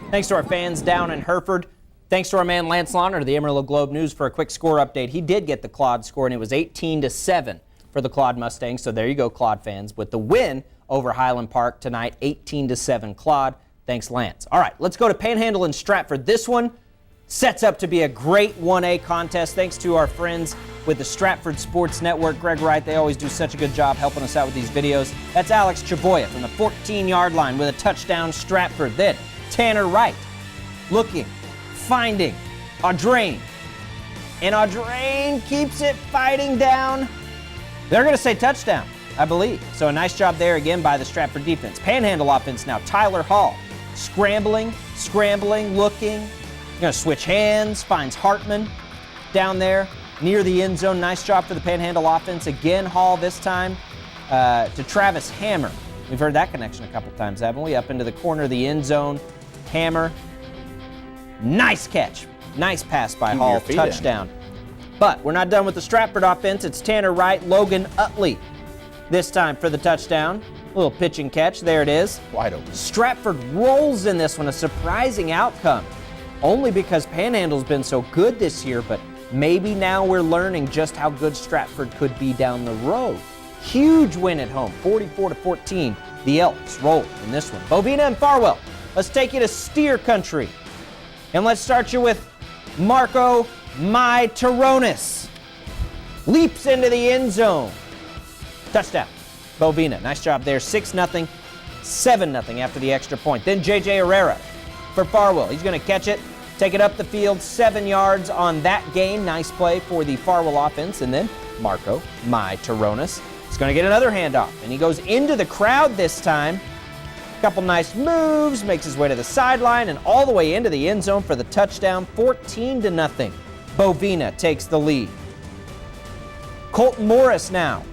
Thanks to our fans down in Hereford. Thanks to our man Lance Launer of the Amarillo Globe News for a quick score update. He did get the Claude score, and it was 18-7 for the Claude Mustangs. So there you go, Claude fans, with the win over Highland Park tonight, 18-7 Claude. Thanks, Lance. All right, let's go to Panhandle and Stratford. This one sets up to be a great 1A contest. Thanks to our friends with the Stratford Sports Network. Greg Wright, they always do such a good job helping us out with these videos. That's Alex Chaboya from the 14-yard line with a touchdown, Stratford. Then Tanner Wright looking, finding Audrain. And Audrain keeps it fighting down. They're going to say touchdown, I believe. So a nice job there again by the Stratford defense. Panhandle offense now, Tyler Hall. Scrambling, looking. Going to switch hands, finds Hartman down there near the end zone. Nice job for the Panhandle offense. Again, Hall this time to Travis Hammer. We've heard that connection a couple times, haven't we? Up into the corner of the end zone. Hammer. Nice catch. Nice pass by Hall. Touchdown. But we're not done with the Stratford offense. It's Tanner Wright, Logan Utley this time for the touchdown. A little pitch and catch. There it is. Wide open. Stratford rolls in this one. A surprising outcome. Only because Panhandle's been so good this year, but maybe now we're learning just how good Stratford could be down the road. Huge win at home, 44-14. The Elks roll in this one. Bovina and Farwell, let's take you to Steer Country. And let's start you with Marco Taronis. Leaps into the end zone. Touchdown, Bovina. Nice job there, 6-0, 7-0 after the extra point. Then J.J. Herrera for Farwell. He's going to catch it, take it up the field, 7 yards on that gain. Nice play for the Farwell offense. And then Marco Taronis is going to get another handoff, and he goes into the crowd this time. Couple nice moves, makes his way to the sideline and all the way into the end zone for the touchdown, 14-0. Bovina takes the lead. Colton Morris now.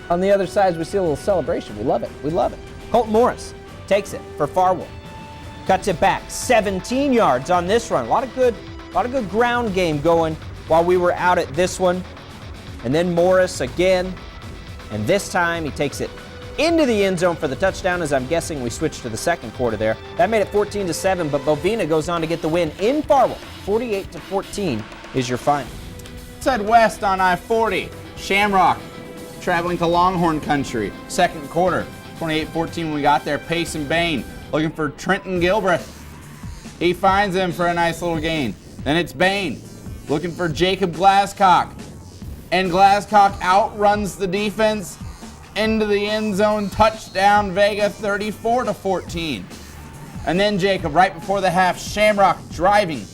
On the other side, we see a little celebration. We love it. We love it. Colton Morris takes it for Farwell. Cuts it back, 17 yards on this run. A lot of good ground game going while we were out at this one. And then Morris again. And this time he takes it into the end zone for the touchdown, as I'm guessing we switched to the second quarter there. That made it 14-7, but Bovina goes on to get the win in Farwell. 48-14 is your final. Let's head west on I-40. Shamrock traveling to Longhorn Country. Second quarter, 28-14 when we got there. Payson Bain looking for Trenton Gilbreth. He finds him for a nice little gain. Then it's Bain looking for Jacob Glasscock. And Glasscock outruns the defense into the end zone. Touchdown, Vega, 34-14. And then Jacob, right before the half, Shamrock driving.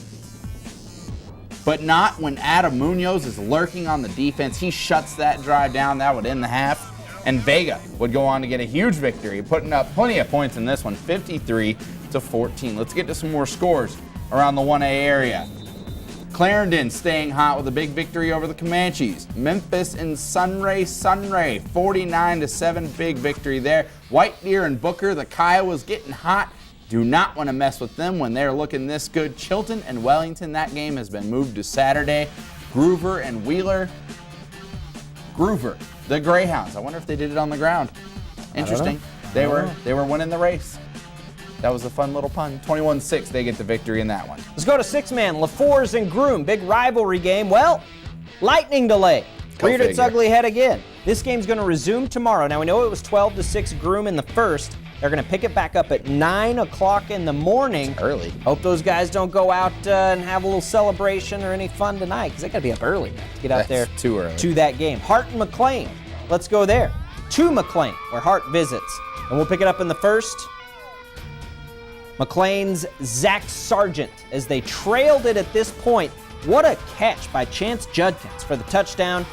But not when Adam Munoz is lurking on the defense. He shuts that drive down. That would end the half. And Vega would go on to get a huge victory, putting up plenty of points in this one, 53-14. Let's get to some more scores around the 1A area. Clarendon staying hot with a big victory over the Comanches. Memphis and Sunray, 49-7, big victory there. White Deer and Booker, the Kiowas getting hot. Do not want to mess with them when they're looking this good. Chilton and Wellington, that game has been moved to Saturday. Groover and Wheeler. Groover, the Greyhounds. I wonder if they did it on the ground. Interesting. They were winning the race. That was a fun little pun. 21-6, they get the victory in that one. Let's go to six-man, LaFours and Groom. Big rivalry game. Well, lightning delay. Reared its ugly head again. This game's going to resume tomorrow. Now, we know it was 12-6 Groom in the first. They're going to pick it back up at 9 o'clock in the morning. It's early. Hope those guys don't go out and have a little celebration or any fun tonight, because they got to be up early to get out there too early to that game. Hart and McLean. Let's go there. To McLean, where Hart visits. And we'll pick it up in the first. McLean's Zach Sargent, as they trailed it at this point. What a catch by Chance Judkins for the touchdown.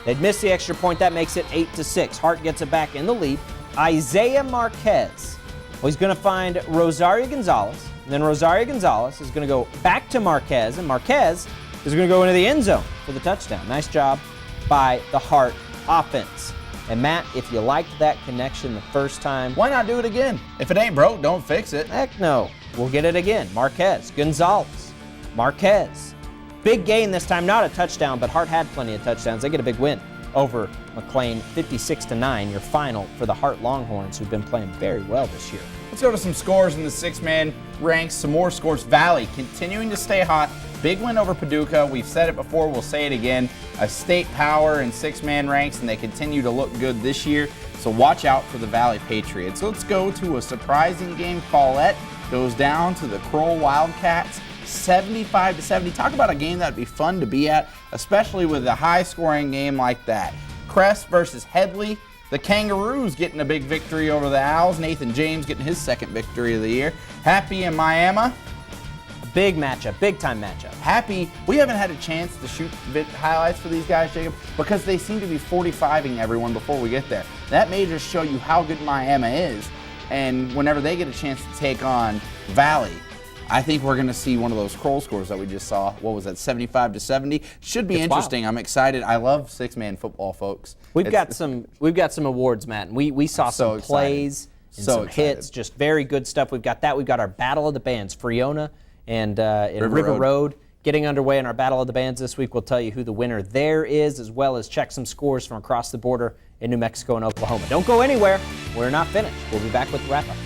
They'd missed the extra point. That makes it 8-6. Hart gets it back in the lead. Isaiah Marquez. Well, he's going to find Rosario Gonzalez. And then Rosario Gonzalez is going to go back to Marquez. And Marquez is going to go into the end zone for the touchdown. Nice job by the Hart offense. And Matt, if you liked that connection the first time, why not do it again? If it ain't broke, don't fix it. Heck no. We'll get it again. Marquez, Gonzalez, Marquez. Big gain this time, not a touchdown, but Hart had plenty of touchdowns. They get a big win. over McLean 56-9, your final for the Hart Longhorns, who've been playing very well this year. Let's go to some scores in the six-man ranks. Some more scores. Valley continuing to stay hot. Big win over Paducah. We've said it before. We'll say it again. A state power in six-man ranks, and they continue to look good this year. So watch out for the Valley Patriots. Let's go to a surprising game. Follett goes down to the Kroll Wildcats, 75-70. Talk about a game that would be fun to be at, especially with a high-scoring game like that. Crest versus Headley. The Kangaroos getting a big victory over the Owls. Nathan James getting his second victory of the year. Happy and Miami. Big matchup, big-time matchup. Happy, we haven't had a chance to shoot highlights for these guys, Jacob, because they seem to be 45ing everyone before we get there. That may just show you how good Miami is, and whenever they get a chance to take on Valley, I think we're going to see one of those Kroll scores that we just saw. What was that, 75-70? Should be It's interesting. wild. I'm excited. I love six-man football, folks. We've got some awards, Matt, and we saw so some excited. plays and So some excited. hits, just very good stuff. We've got that. We've got our Battle of the Bands, Friona and River Road getting underway in our Battle of the Bands this week. We'll tell you who the winner there is, as well as check some scores from across the border in New Mexico and Oklahoma. Don't go anywhere. We're not finished. We'll be back with the wrap-up.